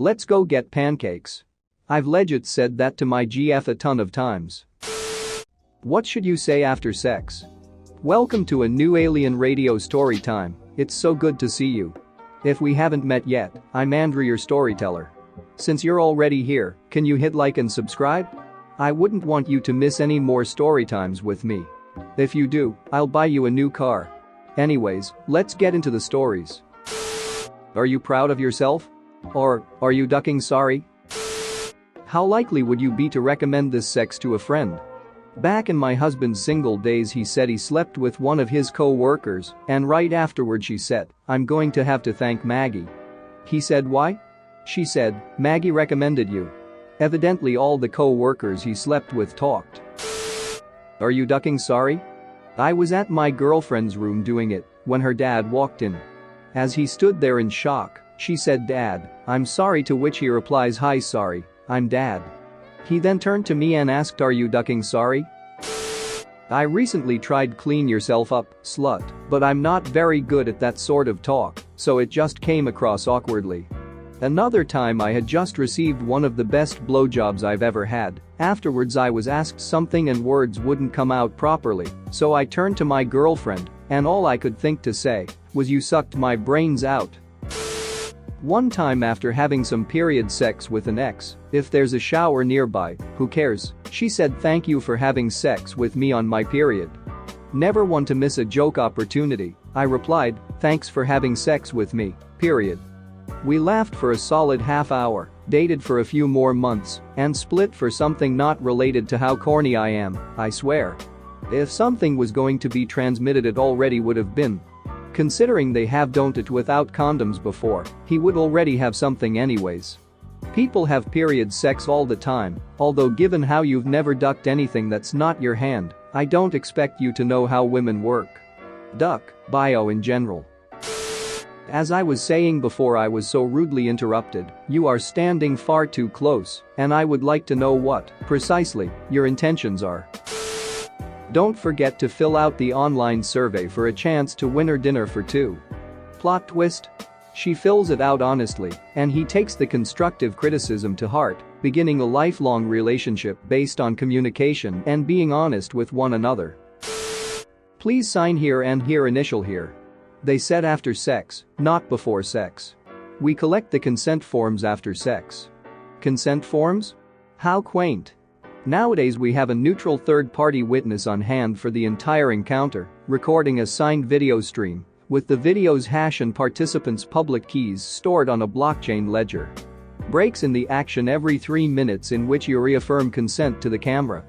Let's go get pancakes. I've legit said that to my GF a ton of times. What should you say after sex? Welcome to a new alien radio story time. It's so good to see you. If we haven't met yet, I'm Andrew, your storyteller. Since you're already here, can you hit like and subscribe? I wouldn't want you to miss any more story times with me. If you do, I'll buy you a new car. Anyways, let's get into the stories. Are you proud of yourself? Or are you ducking sorry? How likely would you be to recommend this sex to a friend? Back in my husband's single days, he said he slept with one of his co-workers, and right afterward she said, "I'm going to have to thank Maggie." He said, "Why?" She said, "Maggie recommended you." Evidently all the co-workers he slept with talked. Are you ducking sorry? I was at my girlfriend's room doing it when her dad walked in. As he stood there in shock, she said, "Dad, I'm sorry," to which he replies, "Hi, sorry, I'm Dad." He then turned to me and asked, "Are you ducking sorry?" I recently tried clean yourself up, slut, but I'm not very good at that sort of talk, so it just came across awkwardly. Another time I had just received one of the best blowjobs I've ever had. Afterwards I was asked something and words wouldn't come out properly, so I turned to my girlfriend, and all I could think to say was, "You sucked my brains out." One time after having some period sex with an ex, if there's a shower nearby, who cares? She said, "Thank you for having sex with me on my period." Never one to miss a joke opportunity, I replied, "Thanks for having sex with me, period." We laughed for a solid half hour, dated for a few more months, and split for something not related to how corny I am, I swear. If something was going to be transmitted, it already would have been. Considering they have done it without condoms before, he would already have something anyways. People have period sex all the time, although given how you've never ducked anything that's not your hand, I don't expect you to know how women work. Duck, bio in general. As I was saying before, I was so rudely interrupted. You are standing far too close, and I would like to know what, precisely, your intentions are. Don't forget to fill out the online survey for a chance to win her dinner for two. Plot twist? She fills it out honestly, and he takes the constructive criticism to heart, beginning a lifelong relationship based on communication and being honest with one another. Please sign here and here, initial here. They said after sex, not before sex. We collect the consent forms after sex. Consent forms? How quaint. Nowadays we have a neutral third-party witness on hand for the entire encounter, recording a signed video stream, with the video's hash and participants' public keys stored on a blockchain ledger. Breaks in the action every 3 minutes in which you reaffirm consent to the camera.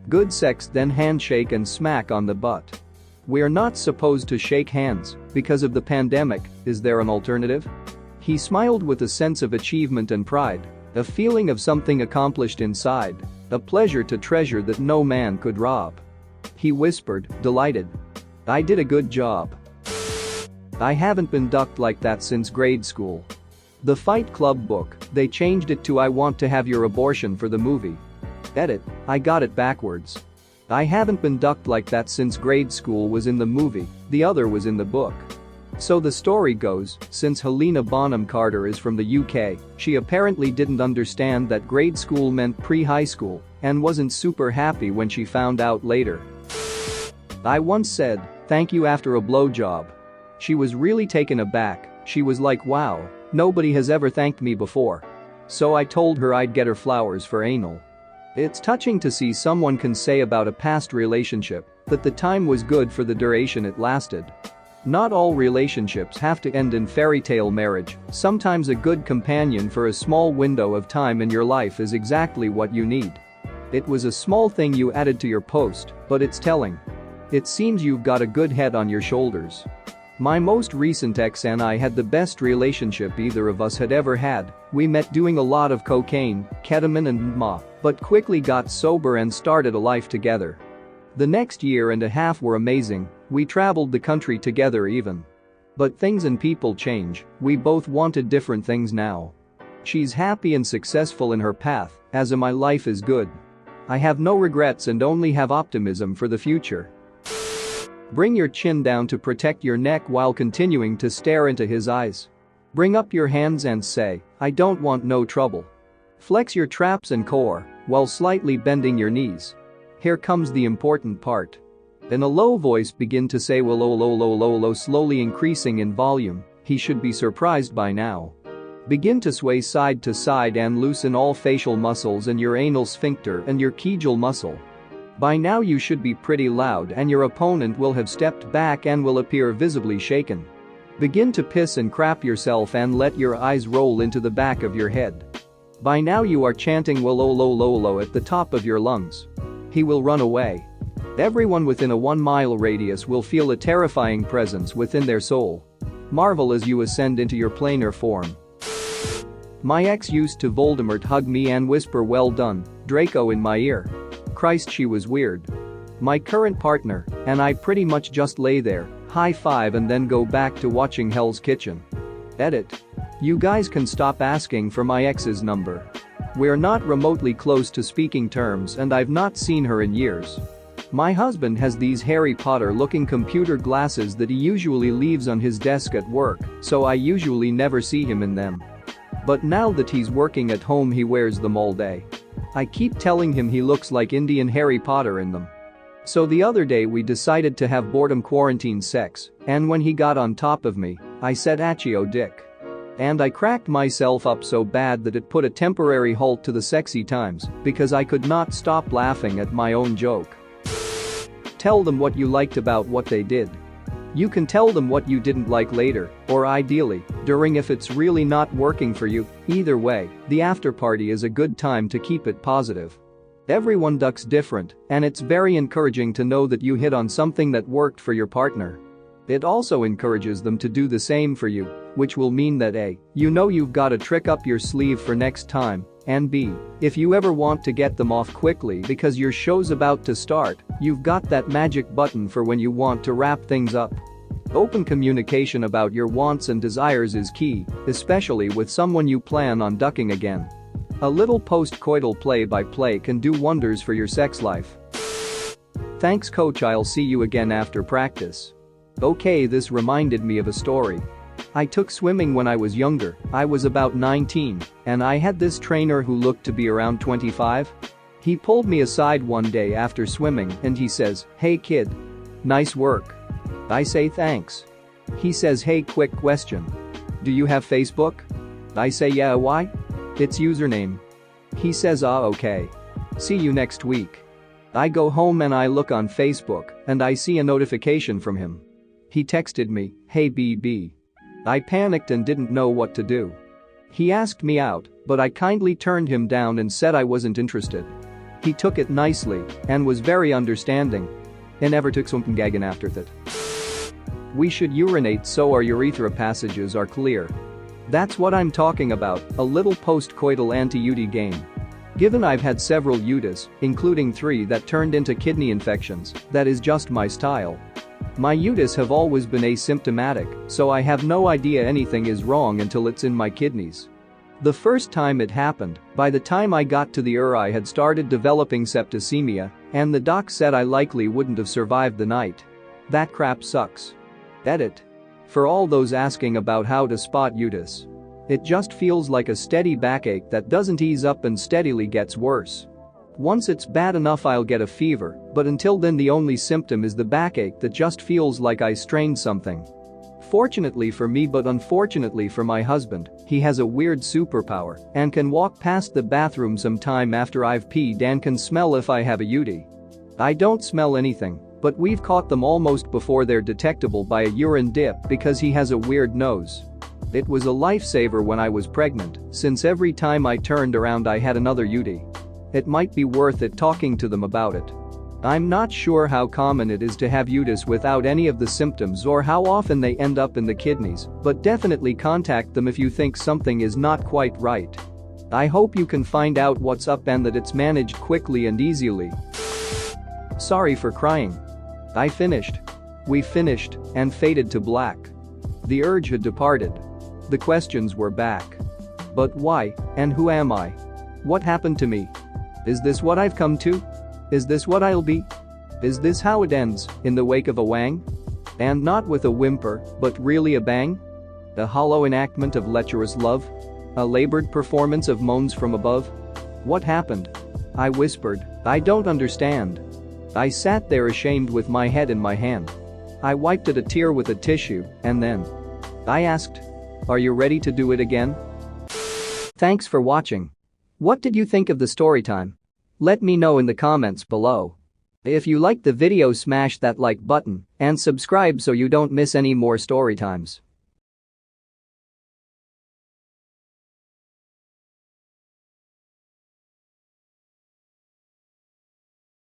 Good sex, then handshake and smack on the butt. We're not supposed to shake hands because of the pandemic. Is there an alternative? He smiled with a sense of achievement and pride, a feeling of something accomplished inside, a pleasure to treasure that no man could rob. He whispered, delighted, "I did a good job. I haven't been ducked like that since grade school." The Fight Club book, they changed it to "I want to have your abortion" for the movie. Edit, I got it backwards. I haven't been ducked like that since grade school was in the movie, the other was in the book. So the story goes, since Helena Bonham Carter is from the UK, she apparently didn't understand that grade school meant pre-high school and wasn't super happy when she found out later. I once said, "Thank you" after a blowjob. She was really taken aback. She was like, "Wow, nobody has ever thanked me before." So I told her I'd get her flowers for anal. It's touching to see someone can say about a past relationship that the time was good for the duration it lasted. Not all relationships have to end in fairy tale marriage. Sometimes a good companion for a small window of time in your life is exactly what you need. It was a small thing you added to your post, but it's telling. It seems you've got a good head on your shoulders. My most recent ex and I had the best relationship either of us had ever had. We met doing a lot of cocaine, ketamine and ma, but quickly got sober and started a life together. The next year and a half were amazing. We traveled the country together even. But things and people change. We both wanted different things now. She's happy and successful in her path, as my life is good. I have no regrets and only have optimism for the future. Bring your chin down to protect your neck while continuing to stare into his eyes. Bring up your hands and say, "I don't want no trouble." Flex your traps and core while slightly bending your knees. Here comes the important part. In a low voice begin to say "well lo lo lo lo lo," slowly increasing in volume. He should be surprised by now. Begin to sway side to side and loosen all facial muscles and your anal sphincter and your Kegel muscle. By now you should be pretty loud and your opponent will have stepped back and will appear visibly shaken. Begin to piss and crap yourself and let your eyes roll into the back of your head. By now you are chanting "well lo lo lo lo" at the top of your lungs. He will run away. Everyone within a 1-mile radius will feel a terrifying presence within their soul. Marvel as you ascend into your planar form. My ex used to Voldemort hug me and whisper "well done, Draco" in my ear. Christ, she was weird. My current partner and I pretty much just lay there, high five and then go back to watching Hell's Kitchen. Edit. You guys can stop asking for my ex's number. We're not remotely close to speaking terms and I've not seen her in years. My husband has these Harry Potter-looking computer glasses that he usually leaves on his desk at work, so I usually never see him in them. But now that he's working at home he wears them all day. I keep telling him he looks like Indian Harry Potter in them. So the other day we decided to have boredom quarantine sex, and when he got on top of me, I said "Achio dick." And I cracked myself up so bad that it put a temporary halt to the sexy times because I could not stop laughing at my own joke. Tell them what you liked about what they did. You can tell them what you didn't like later, or ideally, during if it's really not working for you. Either way, the after party is a good time to keep it positive. Everyone ducks different, and it's very encouraging to know that you hit on something that worked for your partner. It also encourages them to do the same for you, which will mean that A, you know you've got a trick up your sleeve for next time, and B, if you ever want to get them off quickly because your show's about to start, you've got that magic button for when you want to wrap things up. Open communication about your wants and desires is key, especially with someone you plan on ducking again. A little post-coital play-by-play can do wonders for your sex life. Thanks coach, I'll see you again after practice. Okay, this reminded me of a story. I took swimming when I was younger, I was about 19, and I had this trainer who looked to be around 25. He pulled me aside one day after swimming and he says, "Hey kid. Nice work." I say thanks. He says, "Hey, quick question. Do you have Facebook?" I say yeah, why? It's username. He says okay. See you next week. I go home and I look on Facebook and I see a notification from him. He texted me, "Hey BB." I panicked and didn't know what to do. He asked me out, but I kindly turned him down and said I wasn't interested. He took it nicely and was very understanding. I never took something gagging after that. We should urinate so our urethra passages are clear. That's what I'm talking about, a little post-coital anti-UTI game. Given I've had several UTIs, including 3 that turned into kidney infections, that is just my style. My UTIs have always been asymptomatic, so I have no idea anything is wrong until it's in my kidneys. The first time it happened, by the time I got to the ER I had started developing septicemia, and the doc said I likely wouldn't have survived the night. That crap sucks. Edit. For all those asking about how to spot UTIs. It just feels like a steady backache that doesn't ease up and steadily gets worse. Once it's bad enough I'll get a fever, but until then the only symptom is the backache that just feels like I strained something. Fortunately for me but unfortunately for my husband, he has a weird superpower and can walk past the bathroom sometime after I've peed and can smell if I have a UTI. I don't smell anything, but we've caught them almost before they're detectable by a urine dip because he has a weird nose. It was a lifesaver when I was pregnant, since every time I turned around I had another UTI. It might be worth it talking to them about it. I'm not sure how common it is to have UTIs without any of the symptoms or how often they end up in the kidneys, but definitely contact them if you think something is not quite right. I hope you can find out what's up and that it's managed quickly and easily. Sorry for crying. I finished. We finished and faded to black. The urge had departed. The questions were back. But why, and who am I? What happened to me? Is this what I've come to? Is this what I'll be? Is this how it ends, in the wake of a wang? And not with a whimper, but really a bang? A hollow enactment of lecherous love? A labored performance of moans from above? What happened? I whispered, I don't understand. I sat there ashamed with my head in my hand. I wiped at a tear with a tissue, and then I asked, are you ready to do it again? Thanks for watching. What did you think of the story time? Let me know in the comments below. If you liked the video, smash that like button and subscribe so you don't miss any more story times.